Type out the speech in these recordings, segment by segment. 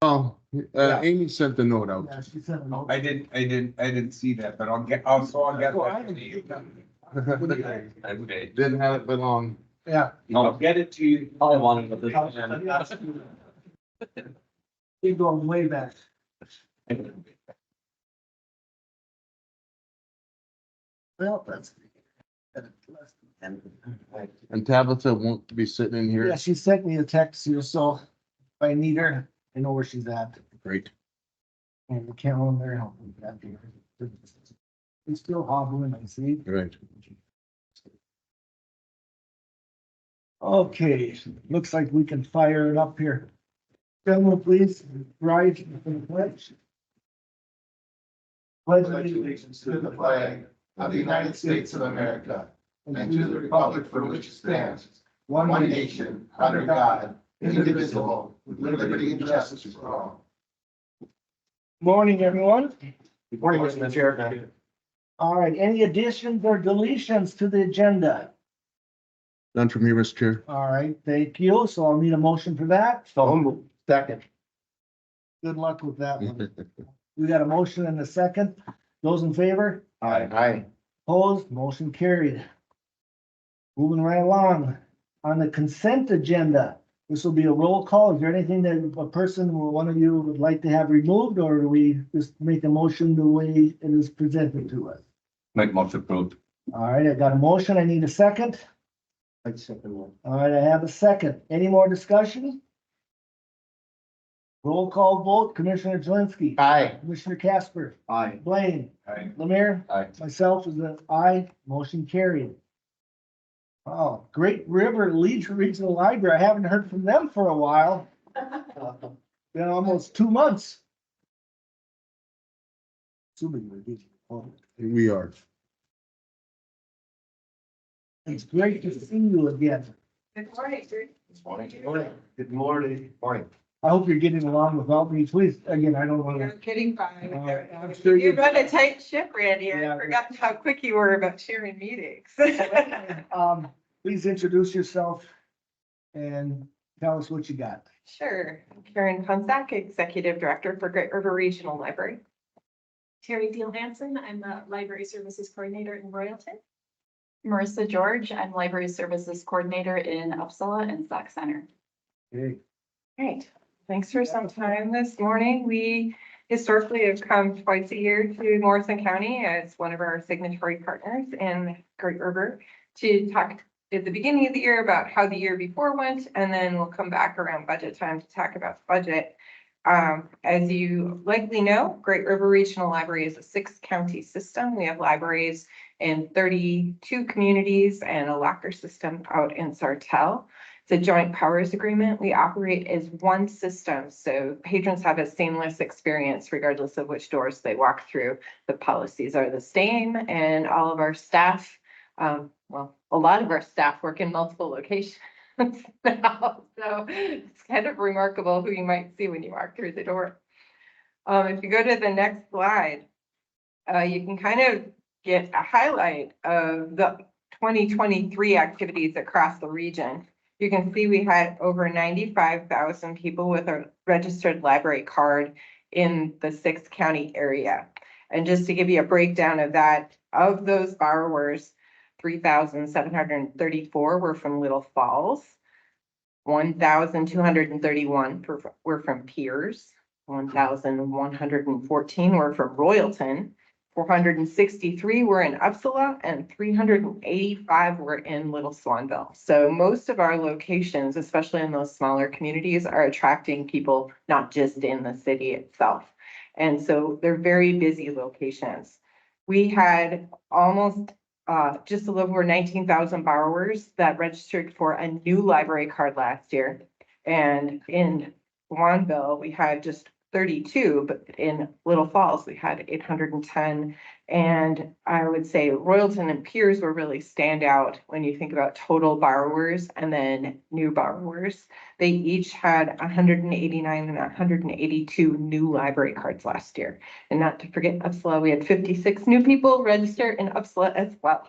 Oh, Yeah. Amy sent the note out. Yeah, she sent a note. I didn't see that, but I'll get that to you. Okay. Didn't have it been long. Yeah. I'll get it to you. Probably wanted with this. Keep going way back. Well, that's. And Tabitha won't be sitting in Yeah, here. she sent me a text here, so if I need her, I know where she's at. Great. And the calendar. It's still hobbling, I see. Right. Okay, looks like we can fire it up here. Gentlemen, please rise for the pledge. Pledge Allegiance to the flag of the United States of America and to the republic for which it stands, one nation, under God, indivisible, with liberty and justice for all. Morning, everyone. Good morning, Mr. Chair. All right, any additions or deletions to the agenda? None from you, Mr. Chair. All right, thank you. So I'll need a motion for that. So, second. Good luck with that one. We got a motion and a second. Those in favor? Aye. Opposed, motion carried. Moving right along, on the consent agenda, this will be a roll call. Is there anything that a person or one of you would like to have removed, or do we just make a motion the way it is presented to us? Make motion approved. All right, I got a motion. I need a second. I'd second one. All right, I have a second. Any more discussion? Roll call vote, Commissioner Jelinski. Aye. Commissioner Casper. Aye. Blaine. Aye. Lemire. Aye. Myself is an aye, motion carried. Oh, Great River Legion Regional Library, I haven't heard from them for a while, been almost 2 months. Assuming we're getting- oh, Here we are. It's great to see you again. Good morning, Drew. Good morning. Morning. I hope you're getting along without me, please, again, I don't want You're to. getting fine. I'm sure You you. run a tight ship, Randy. Yeah. I forgot how quick you were about sharing meetings. Please introduce yourself and tell us what you got. Sure. I'm Karen Punzak, Executive Director for Great River Regional Library. Terry Deal Hansen, I'm the Library Services Coordinator in Royalton. Marissa George, I'm Library Services Coordinator in Uppsala and Sac Center. Okay. Great. Thanks for some time this morning. We historically have come twice a year to Morrison County as one of our signatory partners in Great River to talk at the beginning of the year about how the year before went, and then we'll come back around budget time to talk about the budget. As you likely know, Great River Regional Library is a 6-county system. We have libraries in 32 communities and a locker system out in Sartell. It's a joint powers agreement. We operate as one system, so patrons have a seamless experience regardless of which doors they walk through. The policies are the same, and all of our staff, well, a lot of our staff work in multiple locations now, so it's kind of remarkable who you might see when you walk through the door. If you go to the next slide, you can kind of get a highlight of the 2023 activities across the region. You can see we had over 95,000 people with a registered library card in the 6-county area. And just to give you a breakdown of that, of those borrowers, 3,734 were from Little Falls, 1,231 were from Pierce, 1,114 were from Royalton, 463 were in Uppsala, and 385 were in Little Swanville. So most of our locations, especially in those smaller communities, are attracting people not just in the city itself. And so they're very busy locations. We had almost just a little over 19,000 borrowers that registered for a new library card last year. And in Swanville, we had just 32, but in Little Falls, we had 810. And I would say Royalton and Pierce were really stand out when you think about total borrowers and then new borrowers. They each had 189 and 182 new library cards last year. And not to forget Uppsala, we had 56 new people register in Uppsala as well.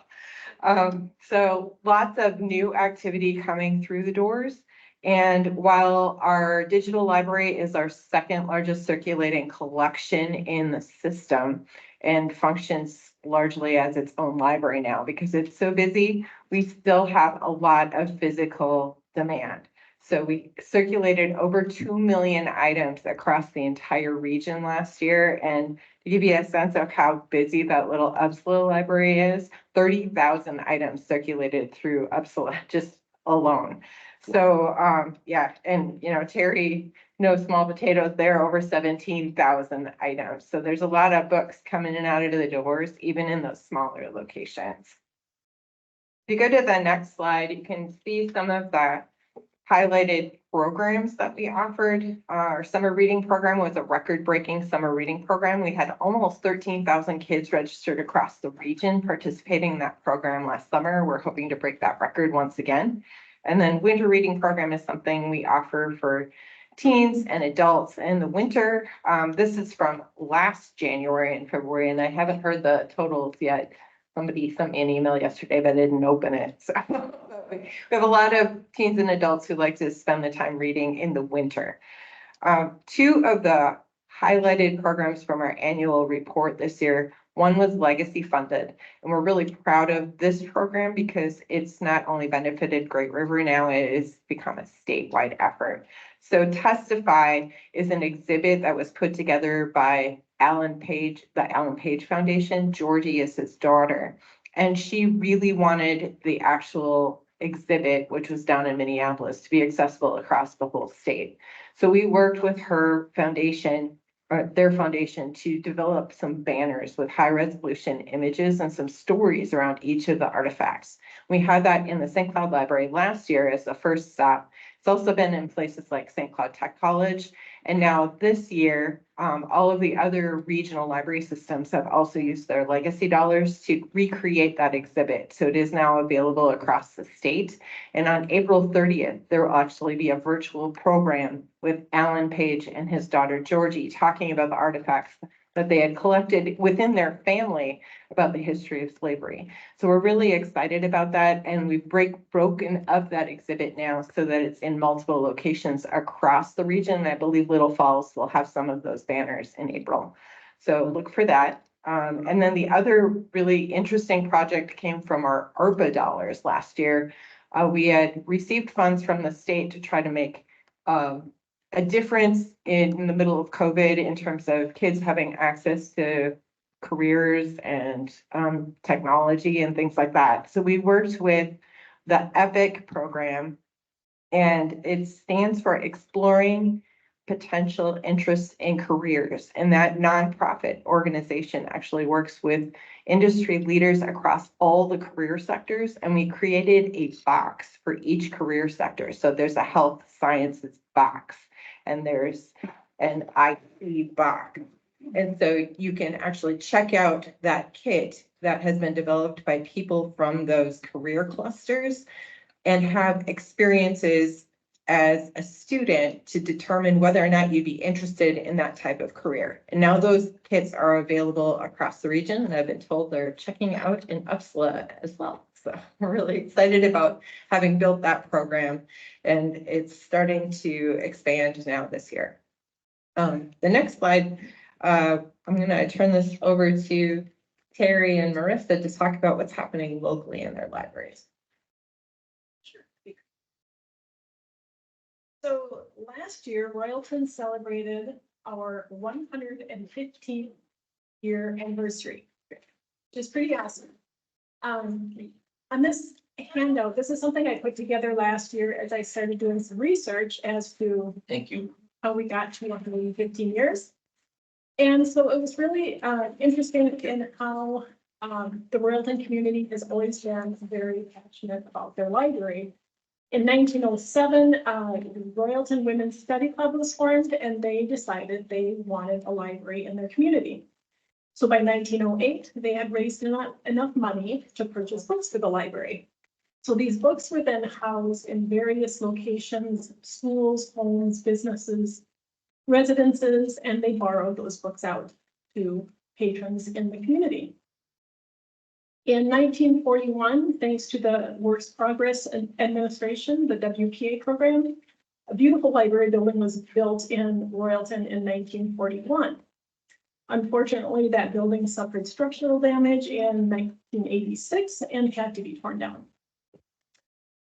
So lots of new activity coming through the doors. And while our digital library is our second largest circulating collection in the system and functions largely as its own library now because it's so busy, we still have a lot of physical demand. So we circulated over 2 million items across the entire region last year. And to give you a sense of how busy that little Upsala library is, 30,000 items circulated through Upsala just alone. So, yeah, and Terry, no small potatoes there, over 17,000 items. So there's a lot of books coming in and out of the doors, even in those smaller locations. If you go to the next slide, you can see some of the highlighted programs that we offered. Our summer reading program was a record-breaking summer reading program. We had almost 13,000 kids registered across the region participating in that program last summer. We're hoping to break that record once again. And then winter reading program is something we offer for teens and adults in the winter. This is from last January and February, and I haven't heard the totals yet. Somebody sent me an email yesterday, but I didn't open it. So we have a lot of teens and adults who like to spend the time reading in the winter. Two of the highlighted programs from our annual report this year, one was legacy funded, and we're really proud of this program because it's not only benefited Great River now, it has become a statewide effort. So Testify is an exhibit that was put together by Alan Page, the Alan Page Foundation. Georgie is his daughter, and she really wanted the actual exhibit, which was down in Minneapolis, to be accessible across the whole state. So we worked with her foundation, or their foundation, to develop some banners with high resolution images and some stories around each of the artifacts. We had that in the St. Cloud Library last year as the first stop. It's also been in places like St. Cloud Tech College. And now this year, all of the other regional library systems have also used their legacy dollars to recreate that exhibit. So it is now available across the state. And on April 30th, there will actually be a virtual program with Alan Page and his daughter Georgie talking about the artifacts that they had collected within their family about the history of slavery. So we're really excited about that. And we've broken up that exhibit now so that it's in multiple locations across the region. I believe Little Falls will have some of those banners in April. So look for that. And then the other really interesting project came from our ARPA dollars last year. We had received funds from the state to try to make a difference in the middle of COVID in terms of kids having access to careers and technology and things like that. So we worked with the EPIC program, and it stands for Exploring Potential Interests in Careers. And that nonprofit organization actually works with industry leaders across all the career sectors. And we created a box for each career sector. So there's a health sciences box, and there's an IT box. And so you can actually check out that kit that has been developed by people from those career clusters and have experiences as a student to determine whether or not you'd be interested in that type of career. And now those kits are available across the region, and I've been told they're checking out in Upsala as well. So we're really excited about having built that program, and it's starting to expand now this year. The next slide, I'm going to turn this over to Terry and Marissa to talk about what's happening locally in their libraries. So last year, Royalton celebrated our 115th year anniversary, which is pretty awesome. On this handout, this is something I put together last year as I started doing some research as to how we got to 115 years. And so it was really interesting in how the Royalton community has always been very passionate about their library. In 1907, the Royalton Women's Study Club was formed, and they decided they wanted a library in their community. So by 1908, they had raised enough money to purchase books for the library. So these books were then housed in various locations, schools, homes, businesses, residences, and they borrowed those books out to patrons in the community. In 1941, thanks to the Works Progress Administration, the WPA program, a beautiful library building was built in Royalton in 1941. Unfortunately, that building suffered structural damage in 1986 and had to be torn down.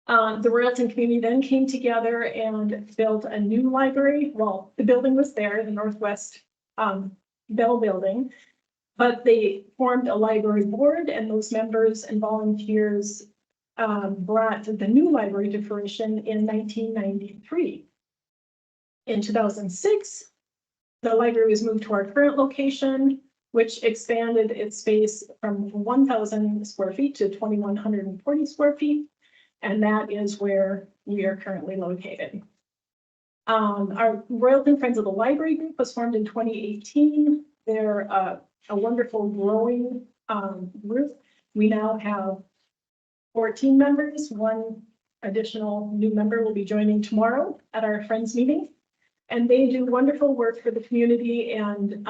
The Royalton community then came together and built a new library. Well, the building was there, the Northwest Bell Building, but they formed a library board, and those members and volunteers brought the new library to fruition in 1993. In 2006, the library was moved to our current location, which expanded its space from 1,000 square feet to 2,140 square feet. And that is where we are currently located. Our Royalton Friends of the Library group was formed in 2018. They're a wonderful growing group. We now have 14 members. One additional new member will be joining tomorrow at our Friends meeting. And they do wonderful work for the community and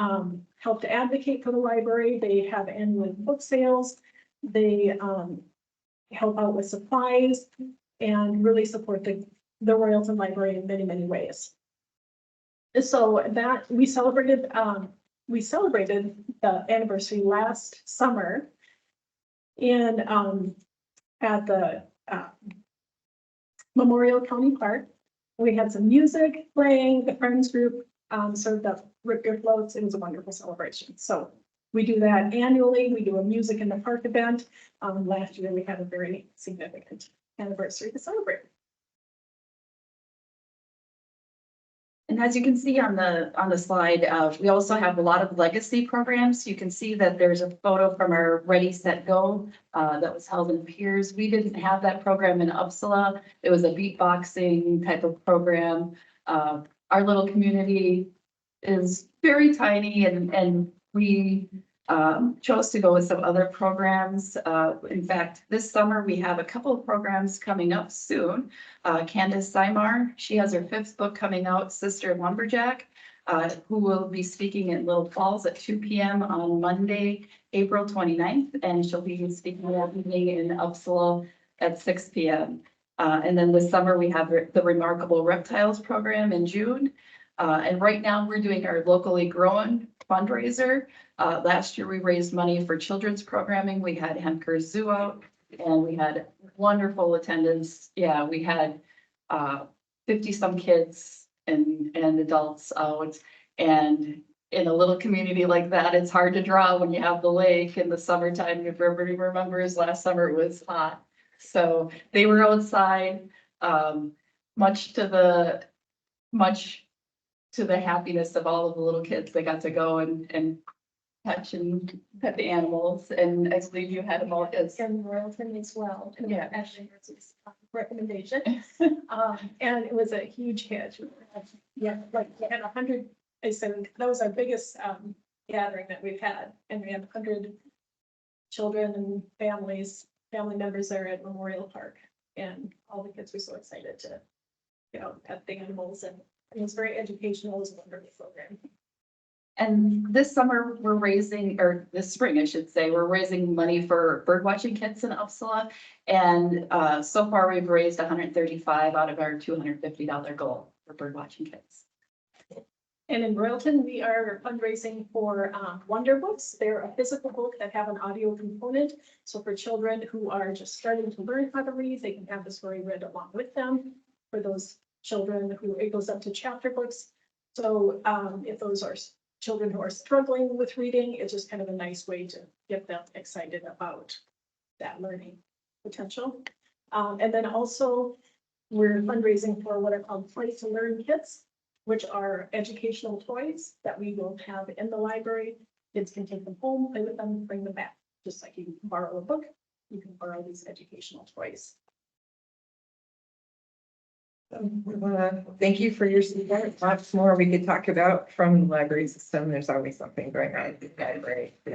help to advocate for the library. They have annual book sales. They help out with supplies and really support the Royalton Library in many, many ways. So that we celebrated the anniversary last summer in at the Memorial County Park. We had some music playing, the Friends group served up root beer floats. It was a wonderful celebration. So we do that annually. We do a music in the park event. Last year, we had a very significant anniversary to celebrate. And as you can see on the slide, we also have a lot of legacy programs. You can see that there's a photo from our Ready, Set, Go that was held in Piers. We didn't have that program in Uppsala. It was a beatboxing type of program. Our little community is very tiny, and we chose to go with some other programs. In fact, this summer we have a couple of programs coming up soon. Candace Simar, she has her 5th book coming out, Sister Lumberjack, who will be speaking in Little Falls at 2 p.m. on Monday, April 29th, and she'll be speaking that evening in Uppsala at 6 p.m. And then this summer we have the Remarkable Reptiles program in June. And right now we're doing our locally grown fundraiser. Last year we raised money for children's programming. We had Hemker Zoo out and we had wonderful attendance. Yeah, we had 50 some kids and adults out. And in a little community like that, it's hard to draw when you have the lake in the summertime. If everybody remembers, last summer it was hot. So they were outside, much to the happiness of all of the little kids. They got to go and touch and pet the animals, and I believe you had them all as. And Royalton as well. And Yeah. Actually, it's a recommendation. And it was a huge hit. Yeah, like we had 100, I said, that was our biggest gathering that we've had. And we had 100 children and family members there at Memorial Park. And all the kids were so excited to, pet the animals, and it was very educational. It was a wonderful program. And this summer, we're raising, or this spring, I should say, we're raising money for bird watching kits in Uppsala. And so far, we've raised $135 out of our $250 goal for bird watching kits. And in Royalton, we are fundraising for Wonder Books. They're a physical book that have an audio component. So for children who are just starting to learn how to read, they can have the story read along with them. For those children who it goes up to chapter books. So if those are children who are struggling with reading, it's just kind of a nice way to get them excited about that learning potential. And then also we're fundraising for what are called Play to Learn kits, which are educational toys that we will have in the library. Kids can take them home, play with them, bring them back. Just like you can borrow a book, you can borrow these educational toys. We want to thank you for your support. Lots more we could talk about from the library system. There's always something going on at the library. We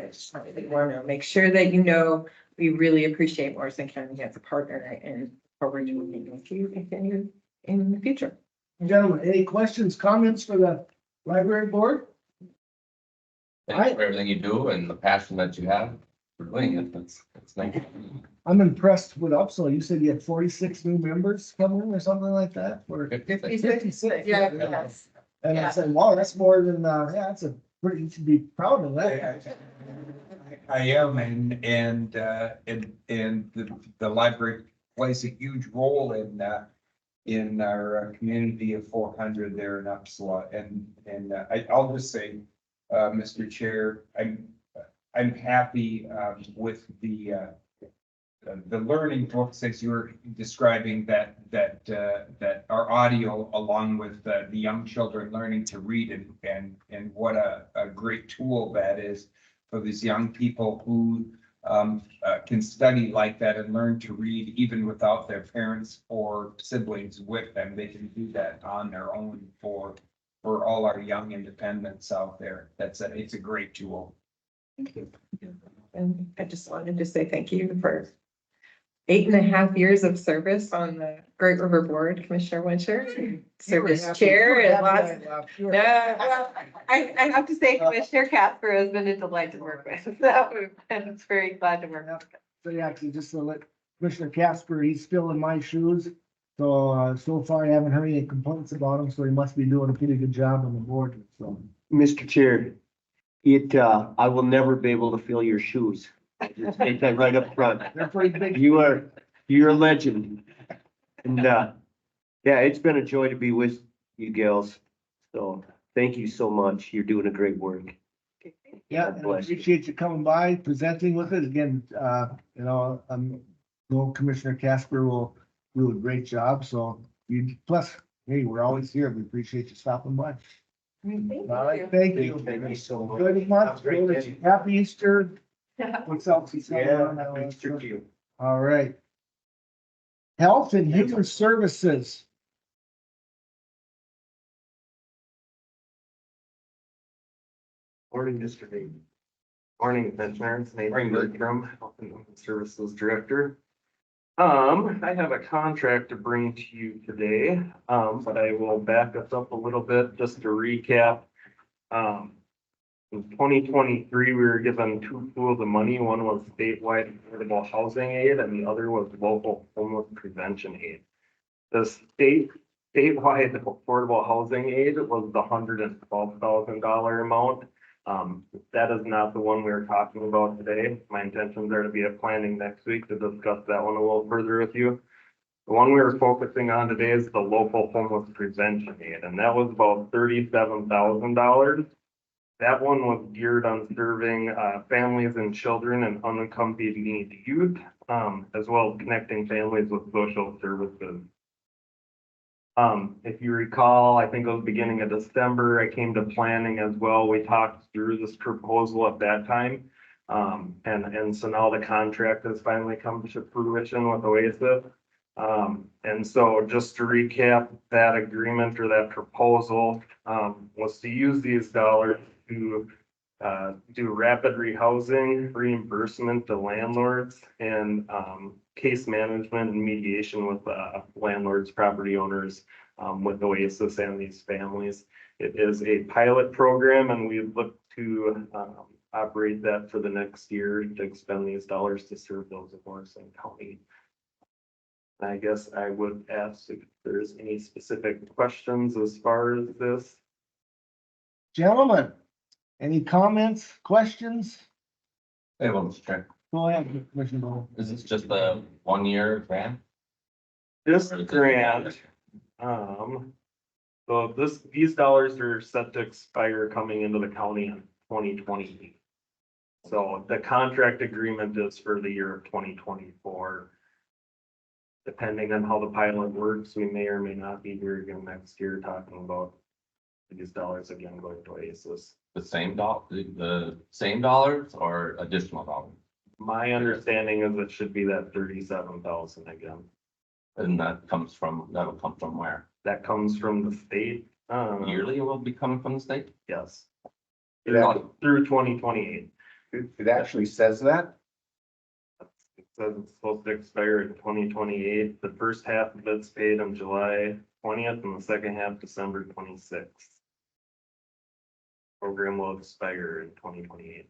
want to make sure that we really appreciate Morrison County as a partner and forward to working with you continue in the future. Gentlemen, any questions, comments for the library board? Thanks for everything you do and the passion that you have. for doing it. That's nice. I'm impressed with Upsala. You said you had 46 new members coming or something like that, or 56? Yeah, yes. And I Yeah. said, wow, that's more than, yeah, that's a pretty, you should be proud of that. I am, and the library plays a huge role in our community of 400 there in Upsala. And I'll just say, Mr. Chair, I'm happy with the learning books as you were describing that our audio along with the young children learning to read and what a great tool that is for these young people who can study like that and learn to read even without their parents or siblings with them. They can do that on their own for all our young independents out there. It's a great tool. Thank you. And I just wanted to say thank you for 8.5 years of service on the Great River Board, Commissioner Winchester. Service chair and lots. No, well, I have to say Commissioner Casper has been a delight to work with. So I'm very glad to work with. So yeah, actually, just to let Commissioner Casper, he's still in my shoes. So, so far I haven't heard any complaints about him, so he must be doing a pretty good job on the board, so. Mr. Chair, I will never be able to fill your shoes. I just state that right up front. They're pretty big. You're a legend. And, yeah, it's been a joy to be with you gals. So thank you so much. You're doing a great work. Yeah, God and I bless you. appreciate you coming by, presenting with it again. Commissioner Casper will do a great job. So plus, hey, we're always here. We appreciate you stopping by. Thank All right, you. thank you. Thank you so much. Good month. Have a great day. Happy Easter. What's else? Yeah, Easter to you. All right. Health and Human Services. Morning, Mr. Nate. Morning, Commissioners. Nate Bergstrom, Health and Human Services Director. I have a contract to bring to you today, but I will back us up a little bit just to recap. In 2023, we were given two pools of money. One was statewide affordable housing aid and the other was local homeless prevention aid. The statewide affordable housing aid was the $112,000 amount. That is not the one we're talking about today. My intentions are to be at planning next week to discuss that one a little further with you. The one we were focusing on today is the local homeless prevention aid, and that was about $37,000. That one was geared on serving families and children and unaccompanied youth, as well as connecting families with social services. If you recall, I think it was beginning of December, I came to planning as well. We talked through this proposal at that time. And so now the contract has finally come to fruition with Oasis. And so just to recap, that agreement or that proposal was to use these dollars to do rapid rehousing, reimbursement to landlords, and case management and mediation with landlords, property owners, with Oasis and these families. It is a pilot program, and we look to operate that for the next year to expend these dollars to serve those of Morrison County. I guess I would ask if there's any specific questions as far as this. Gentlemen, any comments, questions? Hey, well, Mr. Chair, Go ahead, Commissioner Bowe. is this just a 1-year grant? This grant, so these dollars are set to expire coming into the county in 2020. So the contract agreement is for the year of 2024. Depending on how the pilot works, we may or may not be here again next year talking about these dollars again going to Oasis. The same dollars or additional dollars? My understanding is it should be that 37,000 again. And that'll come from where? That comes from the state. Yearly it will be coming from the state? Yes. It Through 2028. actually says that. It says it's supposed to expire in 2028. The first half of it's paid on July 20th and the second half December 26th. Program will expire in 2028.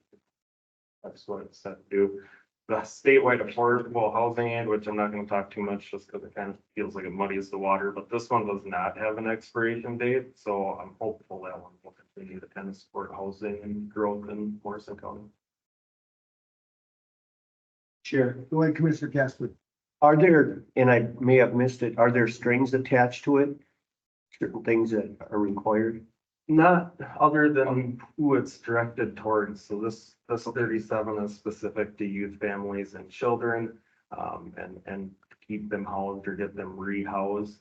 That's what it's set to do. The statewide affordable housing aid, which I'm not gonna talk too much just because it kind of feels like it muddies the water, but this one does not have an expiration date. So I'm hopeful that one will continue to kind of support housing and growth in Morrison County. Chair, Go ahead, Commissioner Casper. are there, and I may have missed it, are there strings attached to it? Certain things that are required? Not other than who it's directed towards. So this 37 is specific to youth, families and children, and keep them housed or get them rehoused.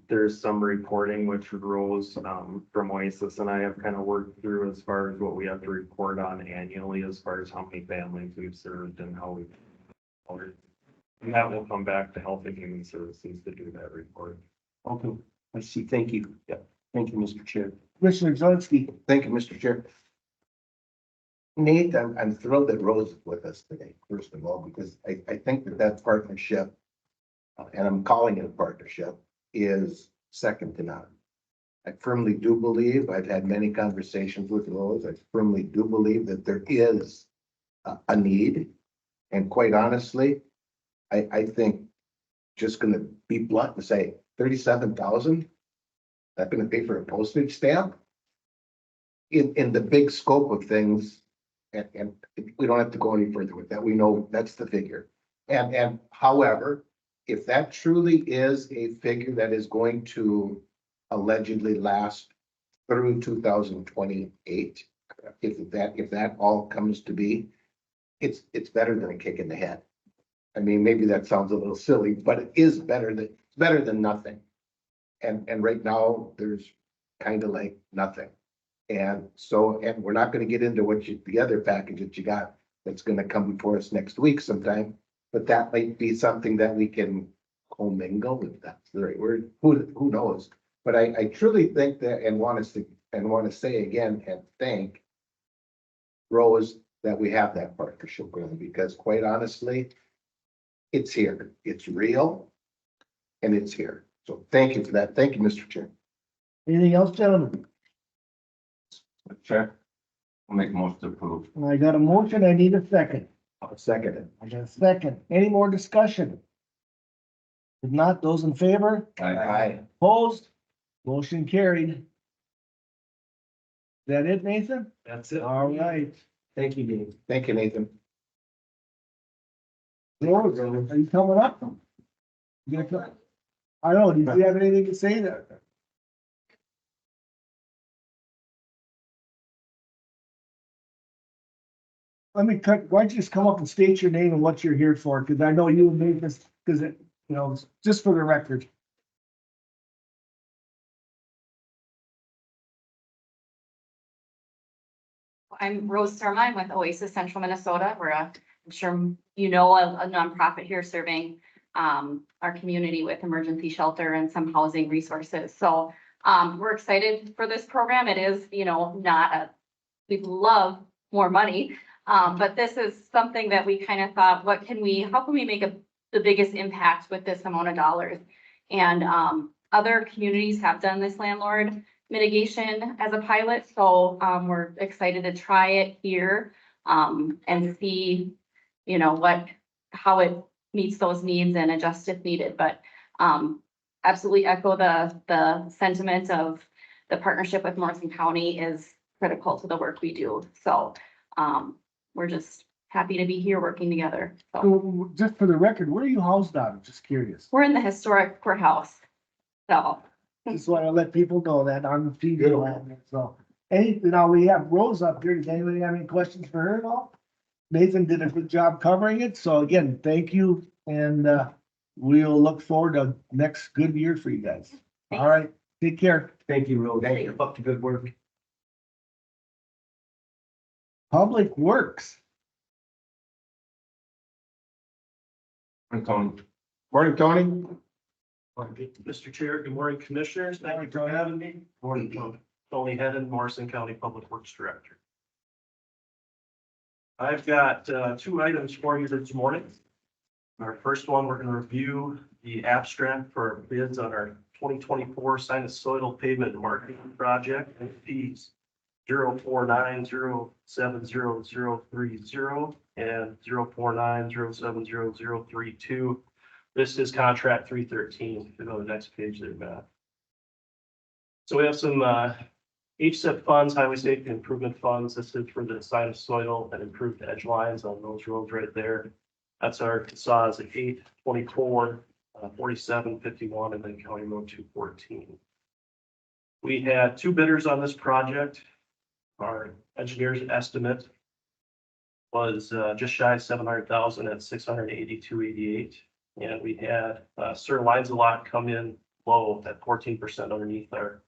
There's some reporting which Rose, from Oasis and I have kind of worked through as far as what we have to report on annually, as far as how many families we've served and how we've. And that will come back to Health and Human Services to do that report. Okay, I see. Thank you. Yeah, thank you, Mr. Chair. Commissioner Zelinski. Thank you, Mr. Chair. Nate, I'm thrilled that Rose is with us today, first of all, because I think that partnership, and I'm calling it a partnership, is second to none. I firmly do believe, I've had many conversations with Rose, I firmly do believe that there is a need. And quite honestly, I think, just gonna be blunt and say 37,000, that's gonna pay for a postage stamp. In the big scope of things, and we don't have to go any further with that, we know that's the figure. And however, if that truly is a figure that is going to allegedly last through 2028, if that all comes to be, it's better than a kick in the head. I mean, maybe that sounds a little silly, but it is better than nothing. And right now, there's kind of like nothing. And so, and we're not gonna get into the other package that you got that's gonna come before us next week sometime. But that might be something that we can commingle, if that's the right word. Who knows? But I truly think that, and want to say again and thank Rose that we have that partnership with them, because quite honestly, it's here, it's real, and it's here. So thank you for that. Thank you, Mr. Chair. Anything else, gentlemen? Chair, I'll make most approved. I got a motion. I need a second. I'll second it. I got a second. Any more discussion? If not, those in favor? Aye. Opposed? Motion carried. Is that it, Nathan? That's it. All right. Thank you, Dave. Thank you, Nathan. Rose, are you coming up? You gonna come? I don't know. Do you have anything to say there? Let me cut, why don't you just come up and state your name and what you're here for? Because I know you made this, because it, just for the record. I'm Rose Surma. I'm with Oasis Central Minnesota. We're I'm sure you know, a nonprofit here serving our community with emergency shelter and some housing resources. So we're excited for this program. It is, we'd love more money. But this is something that we kind of thought, how can we make the biggest impact with this amount of dollars? And other communities have done this landlord mitigation as a pilot. So we're excited to try it here and see, how it meets those needs and adjust if needed. But absolutely echo the sentiment of the partnership with Morrison County is critical to the work we do. So we're just happy to be here working together. So So just for the record, where are you housed out? I'm just curious. we're in the historic courthouse. So Just want to let people know that on the TV land. So, now we have Rose up here. Does anybody have any questions for her at all? Nathan did a good job covering it. So again, thank you. And we'll look forward to next good year for you guys. All right. Take care. Thank you, Rose. Keep up the good work. Public Works. Morning, Tony. Mr. Chair, good morning, Commissioners. Thank you for having me. Morning, Tony. Tony Hedden, Morrison County Public Works Director. I've got two items for you this morning. Our first one, we're going to review the abstract for bids on our 2024 sinusoidal pavement marketing project and fees. 049070030 and 049070032. This is contract 313. If you go to the next page there, Matt. So we have some HSIP funds, highway safety improvement funds. This is for the sinusoidal and improved edge lines on those roads right there. That's our CSAs at 824, 4751, and then County Road 214. We had 2 bidders on this project. Our engineer's estimate was just shy of 700,000 at 682.88. And we had Sir Lines a Lot come in low at 14% underneath our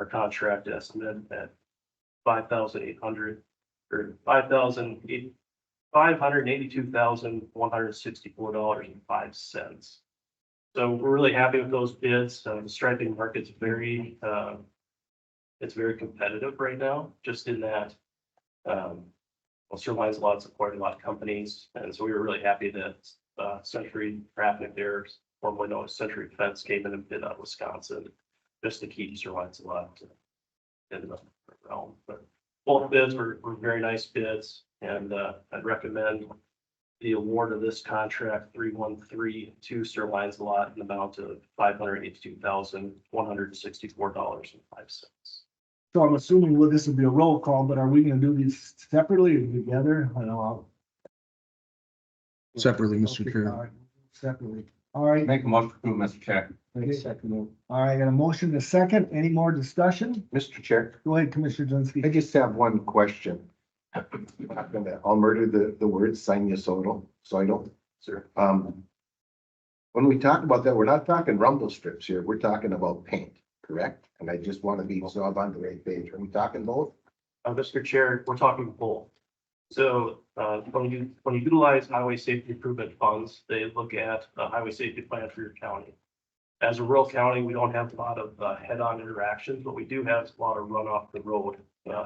contract estimate at 5,800 or $582,164.05. So we're really happy with those bids. The striping market's it's very competitive right now, just in that, Sir Lines a Lot's acquired a lot of companies. And so we were really happy that Century Traffic there, formerly known as Century Fence, came in and bid out Wisconsin just to keep Sir Lines a Lot in the realm. But both bids were very nice bids, and I'd recommend the award of this contract 313 to Sir Lines a Lot in the amount of $582,164.05. So I'm assuming this will be a roll call, but are we gonna do these separately or together? I know. Separately, Mr. Okay, Chair. all right, separately. All right. Make a motion to approve, Mr. Chair. All right, got a motion, a second. Any more discussion? Mr. Chair, Go ahead, Commissioner I Jinsky. just have one question. I'll murder the word sinusoidal, Sir. When we talk about that, we're not talking rumble strips here. We're talking about paint, correct? And I just want to be so I'm on the right page. Are we talking both? Mr. Chair, we're talking both. So when you utilize highway safety improvement funds, they look at a highway safety plan for your county. As a rural county, we don't have a lot of head-on interactions, but we do have a lot of run off the road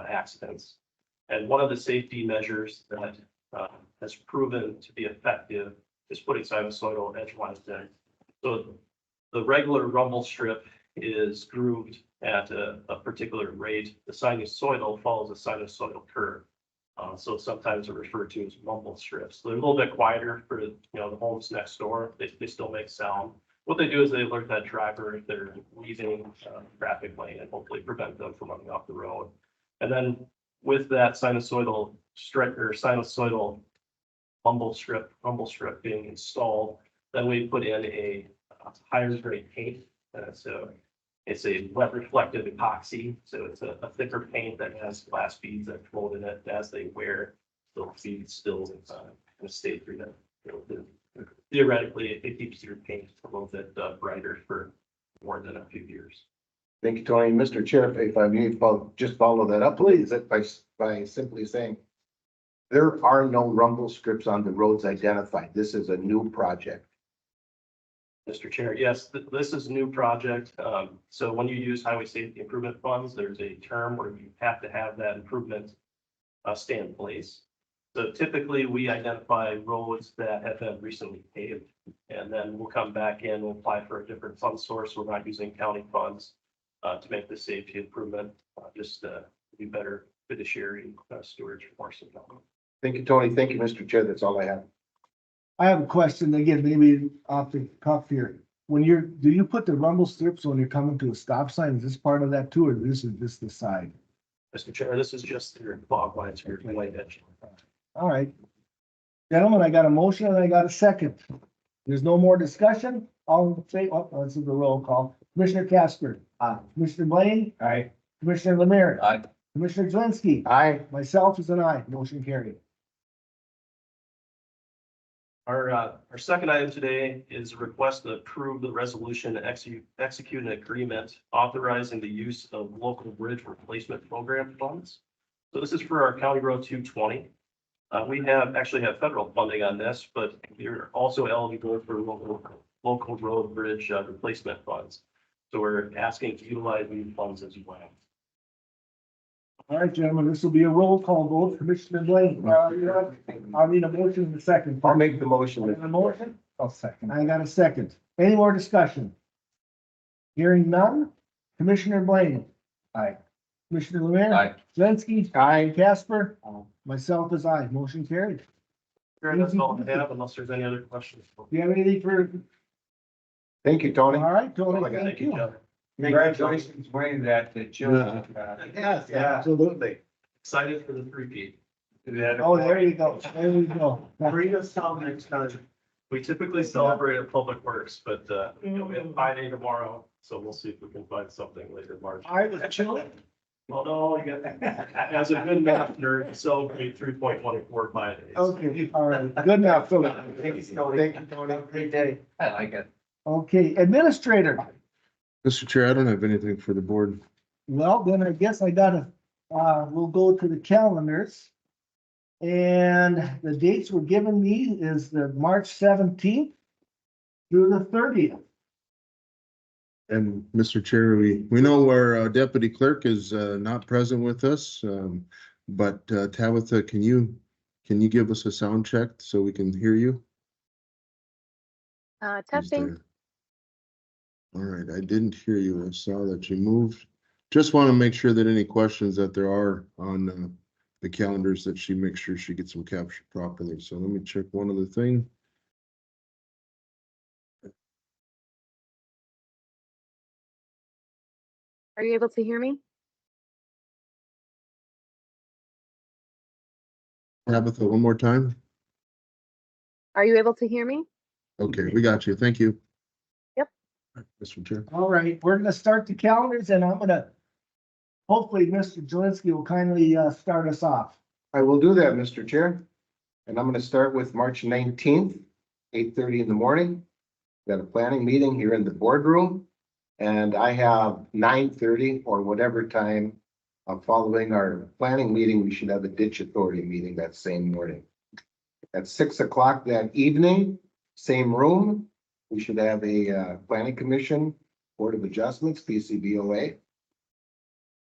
accidents. And one of the safety measures that has proven to be effective is putting sinusoidal edge lines in. So the regular rumble strip is grooved at a particular rate. The sinusoidal follows a sinusoidal curve. So sometimes they're referred to as rumble strips. So they're a little bit quieter for the homes next door. They still make sound. What they do is they alert that driver if they're leaving traffic lane and hopefully prevent them from running off the road. And then with that sinusoidal strip or sinusoidal rumble strip being installed, then we put in a higher grade paint. So it's a wet reflective epoxy. So it's a thicker paint that has glass beads that float in it as they wear. The beads still kind of stay through them. Theoretically, it keeps your paint a little bit brighter for more than a few years. Thank you, Tony. Mr. Chair, if I may just follow that up, please, by simply saying there are no rumble strips on the roads identified. This is a new project. Mr. Chair, yes, this is a new project. So when you use highway safety improvement funds, there's a term where you have to have that improvement stay in place. So typically we identify roads that have been recently paved, and then we'll come back in, we'll apply for a different fund source. We're not using county funds to make the safety improvement, just to be better fiduciary stewardship for Morrison County. Thank you, Tony. Thank you, Mr. Chair. That's all I have. I have a question, again, maybe off the cuff here. Do you put the rumble strips when you're coming to a stop sign? Is this part of that too, or this is just the side? Mr. Chair, this is just your fog lines for your light edge. All right. Gentlemen, I got a motion and I got a second. There's no more discussion. All in favor, this is the roll call. Commissioner Casper. Aye. Commissioner Blaine. Aye. Commissioner Lemire. Aye. Commissioner Zelinski. Aye. Myself is an aye. Motion carried. Our second item today is a request to approve the resolution to execute an agreement authorizing the use of local bridge replacement program funds. So this is for our County Road 220. We actually have federal funding on this, but we're also eligible for local road bridge replacement funds. So we're asking to utilize these funds as well. All right, gentlemen, this will be a roll call vote. Commissioner Blaine. I'll need a motion in a second. I'll make the motion. A motion? I'll second. I got a second. Any more discussion? Hearing none. Commissioner Blaine. Aye. Commissioner Lemare. Aye. Jalinski. Aye. Casper. Myself is aye. Motion carried. That's all I have unless there's any other questions. Do you have anything for, Thank you, all Tony. right, Tony, Oh, I got thank you. Jeff. Congratulations, Wayne, that the children. Yes, Yeah. absolutely. Excited for the three-peat. Oh, there you go. There you go. Bring us down next time. We typically celebrate at Public Works, but, we have Pi Day tomorrow, so we'll see if we can find something later in March. I was chilling. Well, no, you got, as a good math nerd, celebrate 3.14 Pi days. Okay, all right, good enough. So, Thank you, Tony. Great day. I like it. okay, administrator. Mr. Chair, I don't have anything for the board. Well, then I guess I gotta, we'll go to the calendars. And the dates were given me is the March 17th through the 30th. And Mr. Chair, we know our deputy clerk is not present with us. But Tabitha, can you give us a sound check so we can hear you? She's Testing. there. All right, I didn't hear you. I saw that you moved. Just want to make sure that any questions that there are on the calendars, that she makes sure she gets them captured properly. So let me check one other thing. Are you able to hear me? Tabitha, one more time. Are you able to hear me? Okay, we got you. Thank you. Yep. Mr. Chair. All right, we're gonna start the calendars and I'm gonna, hopefully, Mr. Jelinski will kindly start us off. I will do that, Mr. Chair. And I'm gonna start with March 19th, 8:30 in the morning. Got a planning meeting here in the boardroom. And I have 9:30 or whatever time following our planning meeting, we should have a ditch authority meeting that same morning. At 6 o'clock that evening, same room, we should have a planning commission, Board of Adjustments, PCBOA.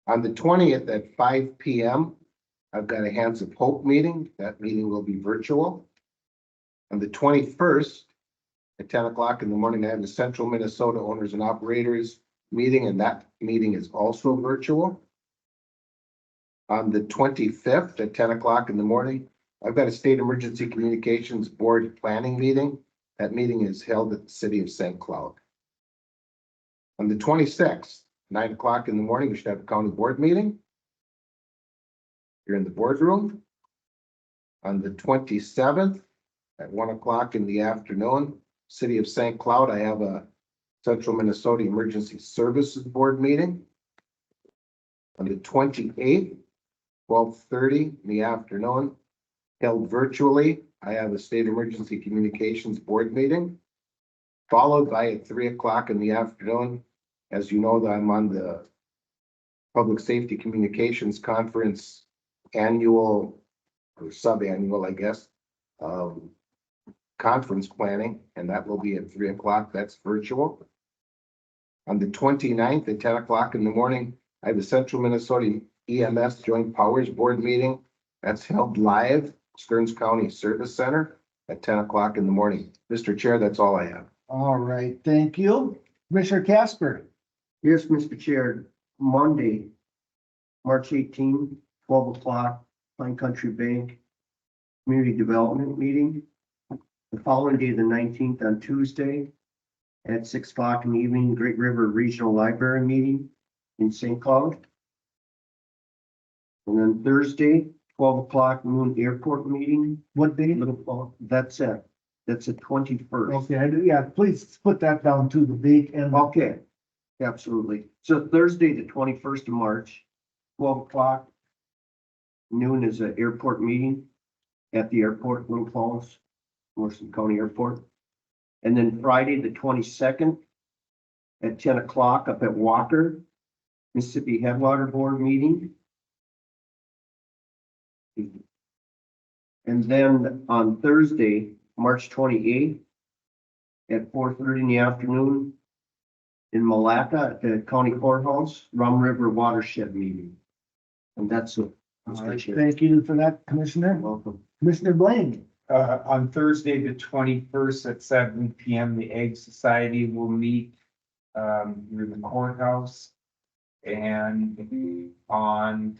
On the 20th at 5 PM, I've got a Hands of Hope meeting. That meeting will be virtual. On the 21st, at 10 o'clock in the morning, I have the Central Minnesota Owners and Operators meeting, and that meeting is also virtual. On the 25th at 10 o'clock in the morning, I've got a State Emergency Communications Board Planning meeting. That meeting is held at the City of St. Cloud. On the 26th, 9 o'clock in the morning, we should have a county board meeting. You're in the boardroom. On the 27th, at 1 o'clock in the afternoon, City of St. Cloud, I have a Central Minnesota Emergency Services Board meeting. On the 28th, 12:30 in the afternoon, held virtually, I have a State Emergency Communications Board meeting. Followed by at 3 o'clock in the afternoon, as you know, that I'm on the Public Safety Communications Conference annual or sub-annual, I guess, conference planning, and that will be at 3 o'clock. That's virtual. On the 29th at 10 o'clock in the morning, I have the Central Minnesota EMS Joint Powers Board meeting. That's held live, Stearns County Service Center at 10 o'clock in the morning. Mr. Chair, that's all I have. All right, thank you. Commissioner Casper. Yes, Mr. Chair, Monday, March 18, 12 o'clock, Pine Country Bank Community Development Meeting. The following day, the 19th, on Tuesday, at 6 o'clock in the evening, Great River Regional Library Meeting in St. Cloud. And then Thursday, 12 o'clock, noon Airport Meeting. What day? Little Falls. That's it. That's the 21st. Okay, yeah, please put that down to the date and. Okay, absolutely. So Thursday, the 21st of March, 12 o'clock. Noon is an airport meeting at the airport, Little Falls, Morrison County Airport. And then Friday, the 22nd at 10 o'clock up at Walker, Mississippi Headwater Board meeting. And then on Thursday, March 28th at 4:30 in the afternoon in Malacca at the county courthouse, Rum River Watershed meeting. And that's it. Thank you for that, Commissioner. Welcome. Commissioner Blaine. On Thursday, the 21st at 7 PM, the Egg Society will meet, near the courthouse. And on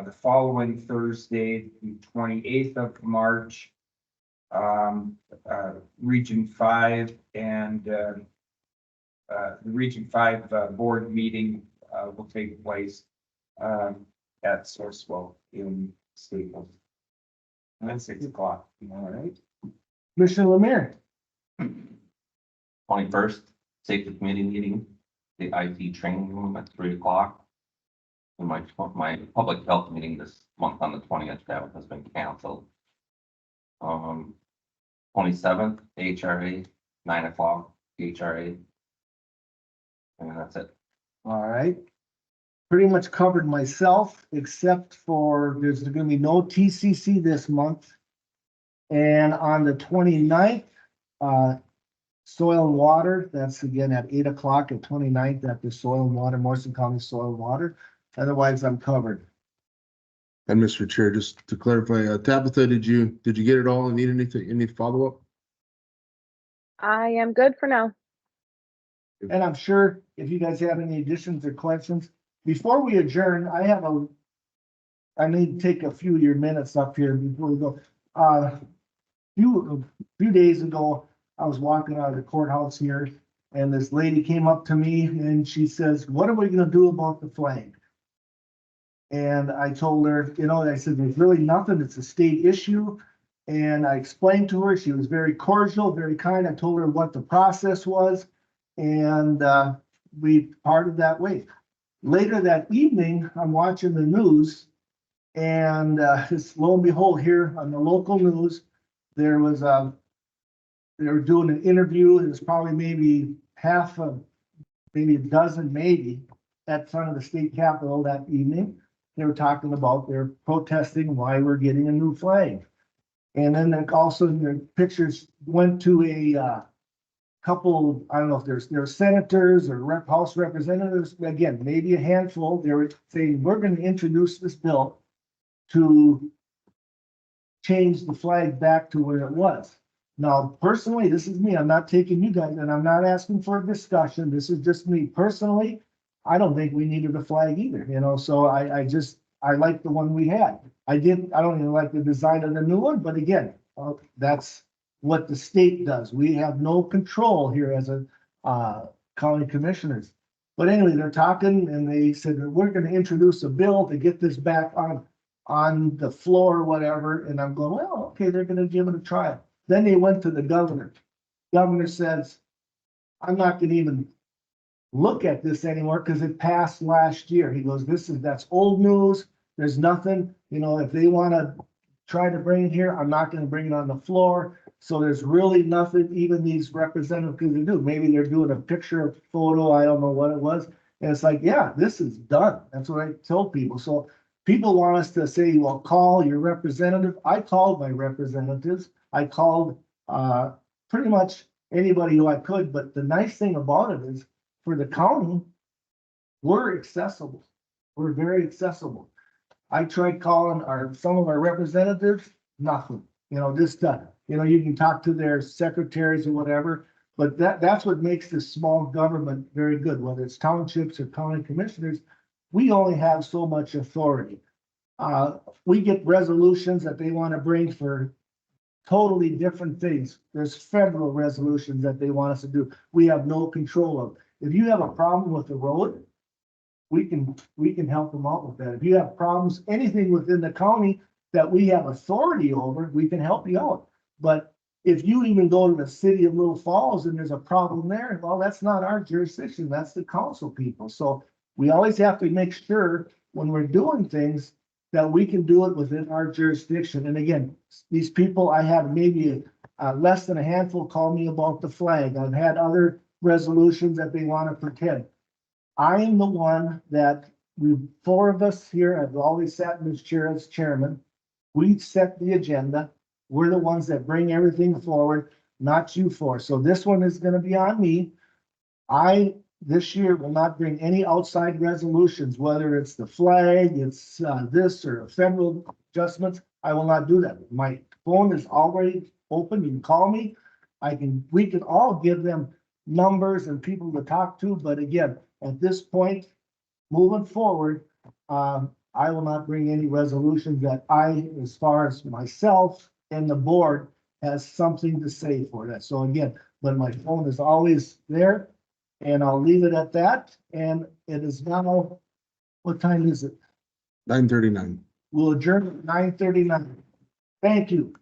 the following Thursday, the 28th of March, Region 5 and the Region 5 board meeting will take place at Sourcewell in Staples. And at 6 o'clock, all right? Commissioner Lemire. 21st, safety committee meeting, the IT training room at 3 o'clock. And my public health meeting this month on the 20th, that has been canceled. 27th, HRA, 9 o'clock, HRA. And that's it. All right. Pretty much covered myself, except for there's gonna be no TCC this month. And on the 29th, soil and water, that's again at 8 o'clock at 29th at the soil and water, Morrison County Soil and Water. Otherwise, I'm covered. And Mr. Chair, just to clarify, Tabitha, did you get it all and need anything, any follow-up? I am good for now. And I'm sure if you guys have any additions or questions, before we adjourn, I need to take a few of your minutes up here before we go. Few days ago, I was walking out of the courthouse here and this lady came up to me and she says, "What are we gonna do about the flag?" And I told her, I said, "There's really nothing. It's a state issue." And I explained to her, she was very cordial, very kind. I told her what the process was. And we parted that way. Later that evening, I'm watching the news. And lo and behold, here on the local news, they were doing an interview. It was probably maybe maybe a dozen, maybe, at front of the state capitol that evening. They were talking about they're protesting why we're getting a new flag. And then also the pictures went to a couple, I don't know if they're senators or House representatives, again, maybe a handful. They were saying, we're going to introduce this bill to change the flag back to where it was. Now, personally, this is me. I'm not taking you guys and I'm not asking for a discussion. This is just me personally. I don't think we needed a flag either, so I like the one we had. I don't even like the design of the new one, but again, that's what the state does. We have no control here as a county commissioners. But anyway, they're talking and they said, we're gonna introduce a bill to get this back on the floor or whatever. And I'm going, well, okay, they're gonna give it a try. Then they went to the governor. Governor says, I'm not gonna even look at this anymore because it passed last year. He goes, that's old news. There's nothing, if they want to try to bring it here, I'm not going to bring it on the floor. So there's really nothing even these representatives can do. Maybe they're doing a picture, photo, I don't know what it was. And it's like, yeah, this is done. That's what I tell people. So people want us to say, well, call your representative. I called my representatives. I called pretty much anybody who I could. But the nice thing about it is, for the county, we're accessible. We're very accessible. I tried calling some of our representatives, nothing, you can talk to their secretaries or whatever, but that's what makes this small government very good, whether it's townships or county commissioners. We only have so much authority. We get resolutions that they want to bring for totally different things. There's federal resolutions that they want us to do. We have no control of. If you have a problem with the road, we can help them out with that. If you have problems, anything within the county that we have authority over, we can help you out. But if you even go to the city of Little Falls and there's a problem there, well, that's not our jurisdiction. That's the council people. So we always have to make sure when we're doing things that we can do it within our jurisdiction. And again, these people, I had maybe less than a handful call me about the flag. I've had other resolutions that they want to pretend. I am the one that four of us here have always sat in this chair as chairman. We set the agenda. We're the ones that bring everything forward, not you four. So this one is going to be on me. This year will not bring any outside resolutions, whether it's the flag, it's this or federal adjustments. I will not do that. My phone is already open. You can call me. We can all give them numbers and people to talk to. But again, at this point, moving forward, I will not bring any resolutions that as far as myself and the board has something to say for that. So again, but my phone is always there and I'll leave it at that. And it is now, what time is it? 9:39. We'll adjourn at 9:39. Thank you.